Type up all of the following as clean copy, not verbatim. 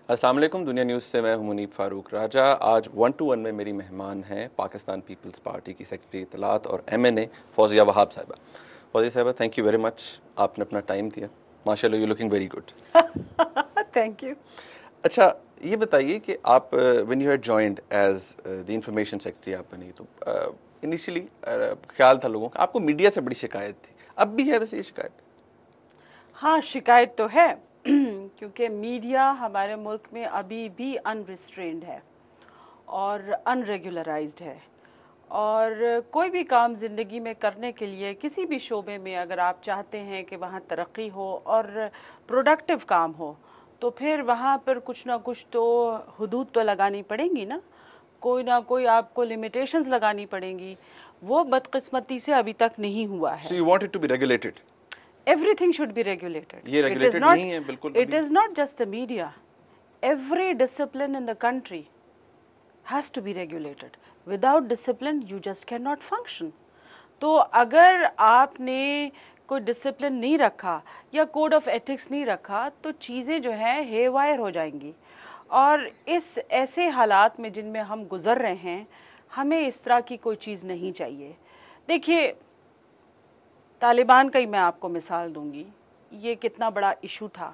السلام علیکم. دنیا نیوز سے میں ہوں منیب فاروق راجہ. آج 1-to-1 میں میری مہمان ہیں پاکستان پیپلز پارٹی کی سیکرٹری اطلاعات اور ایم این اے فوزیہ وہاب صاحبہ. فوزیہ صاحبہ, تھینک یو ویری مچ, آپ نے اپنا ٹائم دیا. ماشاء اللہ, you looking very good. Thank you. اچھا, یہ بتائیے کہ آپ when you had joined as the information secretary آپ بنی, تو انیشلی خیال تھا لوگوں کا آپ کو میڈیا سے بڑی شکایت تھی, اب بھی ہے ویسے یہ شکایت؟ ہاں, شکایت تو ہے کیونکہ میڈیا ہمارے ملک میں ابھی بھی انریسٹرینڈ ہے اور ان ریگولرائزڈ ہے. اور کوئی بھی کام زندگی میں کرنے کے لیے کسی بھی شعبے میں اگر آپ چاہتے ہیں کہ وہاں ترقی ہو اور پروڈکٹیو کام ہو, تو پھر وہاں پر کچھ نہ کچھ تو حدود تو لگانی پڑیں گی نا, کوئی نہ کوئی آپ کو لمیٹیشنز لگانی پڑیں گی. وہ بدقسمتی سے ابھی تک نہیں ہوا ہے. So you want it to be regulated? Everything should be regulated. یہ ریگولیٹڈ نہیں ہے بالکل. It is not just the media. Every discipline in the country has to be regulated. Without discipline, you just cannot function. تو اگر آپ نے کوئی discipline نہیں رکھا یا کوڈ آف ایتھکس نہیں رکھا تو چیزیں جو ہیں ہے وائر ہو جائیں گی. اور اس ایسے حالات میں جن میں ہم گزر رہے ہیں, ہمیں اس طرح کی کوئی چیز نہیں چاہیے. دیکھیے, طالبان کا ہی میں آپ کو مثال دوں گی. یہ کتنا بڑا ایشو تھا,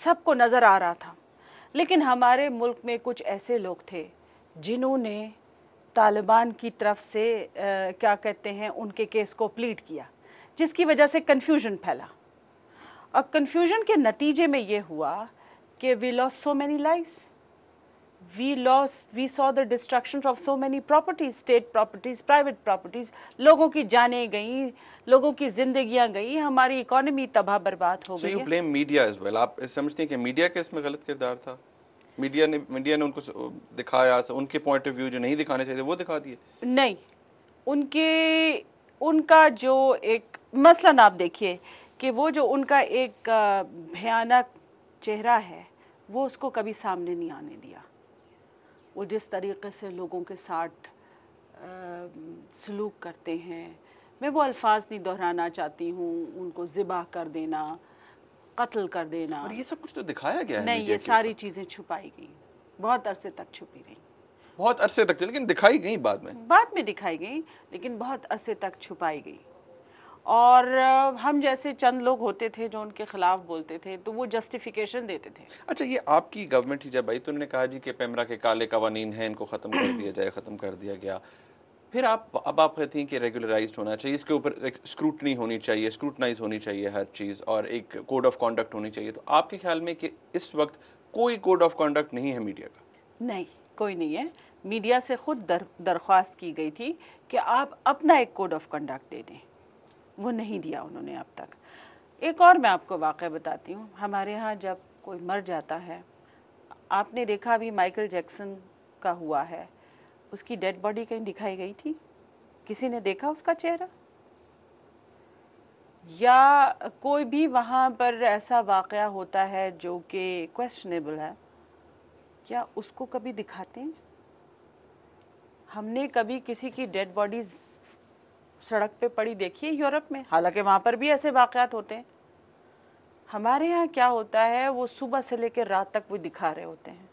سب کو نظر آ رہا تھا, لیکن ہمارے ملک میں کچھ ایسے لوگ تھے جنہوں نے طالبان کی طرف سے کیا کہتے ہیں ان کے کیس کو پلیٹ کیا, جس کی وجہ سے کنفیوژن پھیلا. اور کنفیوژن کے نتیجے میں یہ ہوا کہ we lost so many lives, we saw the destruction of so many properties, state properties, private properties. لوگوں کی جانیں گئیں, لوگوں کی زندگیاں گئیں, ہماری اکانومی تباہ برباد ہو So گئی you ہے. blame media as well. آپ سمجھتے ہیں کہ میڈیا کا اس میں غلط کردار تھا؟ میڈیا نے ان کو دکھایا, ان کے پوائنٹ آف ویو جو نہیں دکھانے چاہیے وہ دکھا دیے؟ نہیں, ان کا جو ایک مثلاً آپ دیکھیے کہ وہ جو ان کا ایک بھیانک چہرہ ہے, وہ اس کو کبھی سامنے نہیں آنے دیا. وہ جس طریقے سے لوگوں کے ساتھ سلوک کرتے ہیں, میں وہ الفاظ نہیں دہرانا چاہتی ہوں, ان کو ذبح کر دینا, قتل کر دینا. اور یہ سب کچھ تو دکھایا گیا ہے نہیں, میڈیا یہ کے ساری اوپر. چیزیں چھپائی گئیں, بہت عرصے تک چھپی رہیں. بہت عرصے تک چلی, لیکن دکھائی گئی بعد میں. دکھائی گئی, لیکن بہت عرصے تک چھپائی گئی. اور ہم جیسے چند لوگ ہوتے تھے جو ان کے خلاف بولتے تھے, تو وہ جسٹیفیکیشن دیتے تھے. اچھا, یہ آپ کی گورنمنٹ ہی جب آئی تو انہوں نے کہا جی کہ پیمرا کے کالے قوانین ہیں, ان کو ختم کر دیا جائے, ختم کر دیا گیا. پھر اب آپ کہتی ہیں کہ ریگولرائزڈ ہونا چاہیے, اس کے اوپر ایک اسکروٹنی ہونی چاہیے, اسکروٹنائز ہونی چاہیے ہر چیز, اور ایک کوڈ آف کانڈکٹ ہونی چاہیے. تو آپ کے خیال میں کہ اس وقت کوئی کوڈ آف کانڈکٹ نہیں ہے میڈیا کا؟ نہیں, کوئی نہیں ہے. میڈیا سے خود درخواست کی گئی تھی کہ آپ اپنا ایک کوڈ آف کنڈکٹ دے دیں, وہ نہیں دیا انہوں نے اب تک. ایک اور میں آپ کو واقعہ بتاتی ہوں. ہمارے ہاں جب کوئی مر جاتا ہے, آپ نے دیکھا ابھی مائیکل جیکسن کا ہوا ہے, اس کی ڈیڈ باڈی کہیں دکھائی گئی تھی؟ کسی نے دیکھا اس کا چہرہ؟ یا کوئی بھی وہاں پر ایسا واقعہ ہوتا ہے جو کہ کویسچنیبل ہے, کیا اس کو کبھی دکھاتے ہیں؟ ہم نے کبھی کسی کی ڈیڈ باڈیز سڑک پہ پڑی دیکھی ہے یورپ میں؟ حالانکہ وہاں پر بھی ایسے واقعات ہوتے ہیں. ہمارے ہاں کیا ہوتا ہے, وہ صبح سے لے کے رات تک وہ دکھا رہے ہوتے ہیں.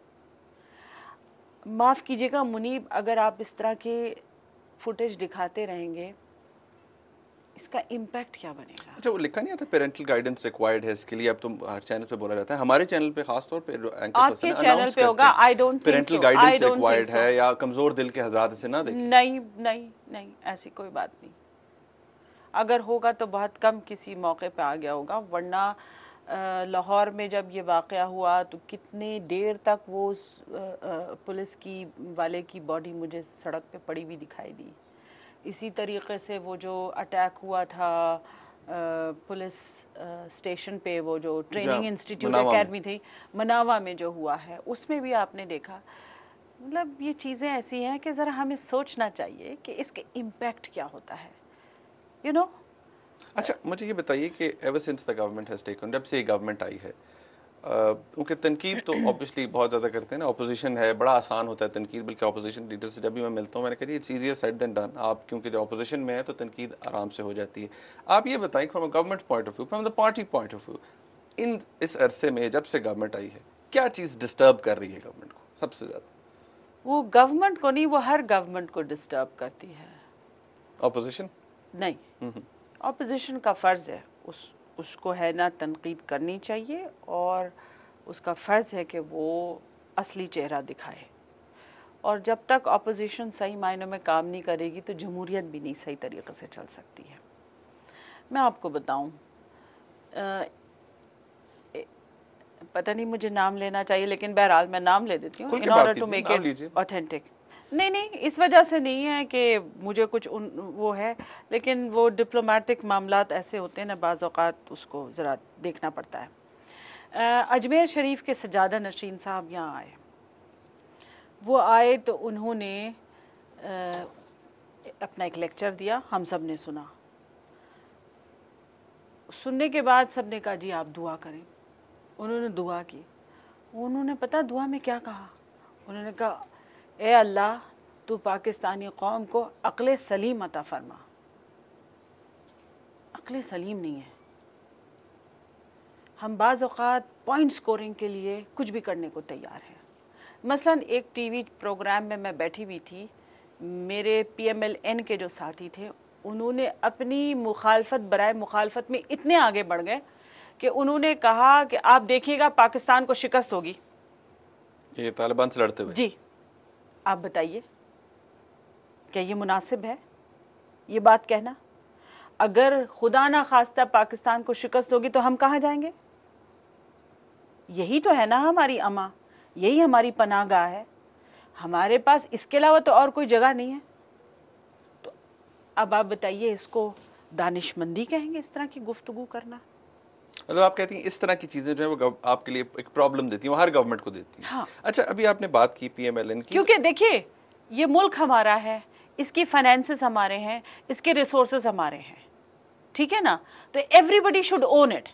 معاف کیجیے گا منیب, اگر آپ اس طرح کے فوٹیج دکھاتے رہیں گے, اس کا امپیکٹ کیا بنے گا؟ اچھا, وہ لکھا نہیں آتا پیرنٹل گائیڈنس ریکوائرڈ ہے اس کے لیے؟ اب تم ہر چینل پہ بولا جاتا ہے, ہمارے چینل پہ خاص طور پہ آپ کے چینل پہ ہوگا. I don't think parental so, guidance required ہے, یا کمزور دل کے حضرات اسے نہ دیکھیں. نہیں نہیں نہیں, ایسی کوئی بات نہیں. اگر ہوگا تو بہت کم کسی موقع پہ آ گیا ہوگا, ورنہ لاہور میں جب یہ واقعہ ہوا تو کتنے دیر تک وہ پولیس کی والے کی باڈی مجھے سڑک پہ پڑی ہوئی دکھائی دی. اسی طریقے سے وہ جو اٹیک ہوا تھا پولیس اسٹیشن پہ, وہ جو ٹریننگ انسٹیٹیوٹ اکیڈمی تھی مناوا میں جو ہوا ہے, اس میں بھی آپ نے دیکھا. مطلب یہ چیزیں ایسی ہیں کہ ذرا ہمیں سوچنا چاہیے کہ اس کے امپیکٹ کیا ہوتا ہے, یو نو. اچھا, مجھے یہ بتائیے کہ ever since the government has taken, جب سے یہ گورنمنٹ آئی ہے, کیونکہ تنقید تو آبویسلی بہت زیادہ کرتے ہیں نا, اپوزیشن ہے, بڑا آسان ہوتا ہے تنقید, بلکہ اپوزیشن لیڈر سے جب بھی میں ملتا ہوں میں نے کہا it's easier said than done. آپ کیونکہ جو اپوزیشن میں ہے تو تنقید آرام سے ہو جاتی ہے. آپ یہ بتائیں from a government point of view, from the party point of view, اس عرصے میں جب سے گورنمنٹ آئی ہے, کیا چیز ڈسٹرب کر رہی ہے گورنمنٹ کو سب سے زیادہ؟ وہ گورنمنٹ کو نہیں، وہ ہر گورنمنٹ کو ڈسٹرب کرتی ہے. اپوزیشن؟ نہیں، اپوزیشن کا فرض ہے، اس کو ہے نا تنقید کرنی چاہیے، اور اس کا فرض ہے کہ وہ اصلی چہرہ دکھائے. اور جب تک اپوزیشن صحیح معنوں میں کام نہیں کرے گی تو جمہوریت بھی نہیں صحیح طریقے سے چل سکتی ہے. میں آپ کو بتاؤں، پتہ نہیں مجھے نام لینا چاہیے لیکن بہرحال میں نام لے دیتی ہوں in order to make it authentic. نہیں اس وجہ سے نہیں ہے کہ مجھے کچھ وہ ہے، لیکن وہ ڈپلومیٹک معاملات ایسے ہوتے ہیں نا، بعض اوقات اس کو ذرا دیکھنا پڑتا ہے. اجمیر شریف کے سجادہ نشین صاحب یہاں آئے. وہ آئے تو انہوں نے اپنا ایک لیکچر دیا، ہم سب نے سنا. سننے کے بعد سب نے کہا جی آپ دعا کریں. انہوں نے دعا کی. انہوں نے پتہ دعا میں کیا کہا؟ انہوں نے کہا اے اللہ تو پاکستانی قوم کو عقل سلیم عطا فرما. عقل سلیم نہیں ہے. ہم بعض اوقات پوائنٹ سکورنگ کے لیے کچھ بھی کرنے کو تیار ہیں. مثلا ایک ٹی وی پروگرام میں بیٹھی ہوئی تھی، میرے پی ایم ایل این کے جو ساتھی تھے انہوں نے اپنی مخالفت برائے مخالفت میں اتنے آگے بڑھ گئے کہ انہوں نے کہا کہ آپ دیکھیے گا پاکستان کو شکست ہوگی. یہ طالبان سے لڑتے ہوئے؟ جی. آپ بتائیے کیا یہ مناسب ہے یہ بات کہنا؟ اگر خدا نہ خواستہ پاکستان کو شکست ہوگی تو ہم کہاں جائیں گے؟ یہی تو ہے نا ہماری اما، یہی ہماری پناہ گاہ ہے. ہمارے پاس اس کے علاوہ تو اور کوئی جگہ نہیں ہے. تو اب آپ بتائیے اس کو دانش مندی کہیں گے اس طرح کی گفتگو کرنا؟ مطلب آپ کہتی ہیں اس طرح کی چیزیں جو ہیں وہ آپ کے لیے ایک پرابلم دیتی ہیں، وہ ہر گورنمنٹ کو دیتی ہیں. ہاں. اچھا ابھی آپ نے بات کی پی ایم ایل این کی، کیونکہ دیکھیے یہ ملک ہمارا ہے، اس کی فائنینسز ہمارے ہیں، اس کے ریسورسز ہمارے ہیں، ٹھیک ہے نا؟ تو everybody should own it,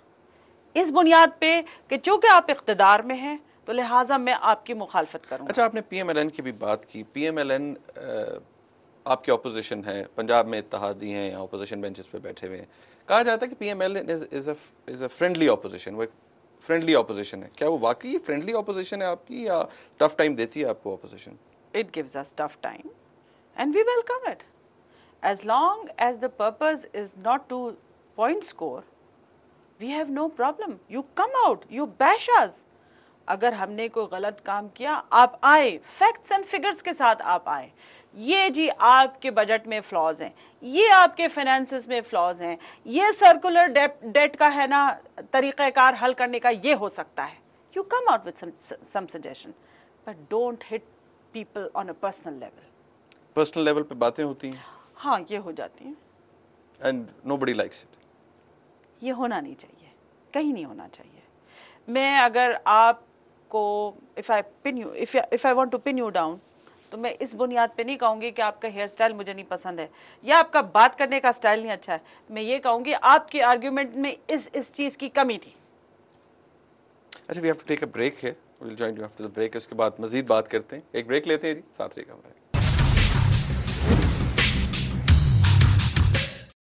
اس بنیاد پہ کہ چونکہ آپ اقتدار میں ہیں تو لہٰذا میں آپ کی مخالفت کروں گا. اچھا آپ نے پی ایم ایل این کی بھی بات کی. پی ایم ایل این آپ کی اپوزیشن ہے، پنجاب میں اتحادی ہیں، اپوزیشن بینچز پہ بیٹھے ہوئے ہیں. کہا جاتا ہے کہ P M L N is a friendly opposition, وہ ایک فرینڈلی اپوزیشن ہے. کیا وہ واقعی فرینڈلی اپوزیشن ہے آپ کی، یا ٹف ٹائم دیتی ہے آپ کو opposition? It gives us tough time and we welcome it. As long as the purpose is not to point score, we have no problem. You come out, you bash us. اگر ہم نے کوئی غلط کام کیا آپ آئے، فیکٹس اینڈ فگرز کے ساتھ آپ آئے. یہ جی آپ کے بجٹ میں فلاز ہیں، یہ آپ کے فائنینسز میں فلاز ہیں، یہ سرکولر ڈیٹ کا ہے نا طریقہ کار حل کرنے کا یہ ہو سکتا ہے. You come out with some suggestion, but don't hit people on a personal level. Personal level پہ باتیں ہوتی ہیں. ہاں یہ ہو جاتی ہیں. And nobody likes it. یہ ہونا نہیں چاہیے، کہیں نہیں ہونا چاہیے. میں اگر آپ کو if I want to pin you down تو میں اس بنیاد پہ نہیں کہوں گی کہ آپ کا ہیئر سٹائل مجھے نہیں پسند ہے یا آپ کا بات کرنے کا سٹائل نہیں اچھا ہے. میں یہ کہوں گی آپ کے آرگیومنٹ میں اس چیز کی کمی تھی. اچھا we have to take a break ہے. We'll join you after the break. اس کے بعد مزید بات کرتے ہیں. ایک بریک لیتے ہیں جی، ساتھ رہیے گا ہمارے.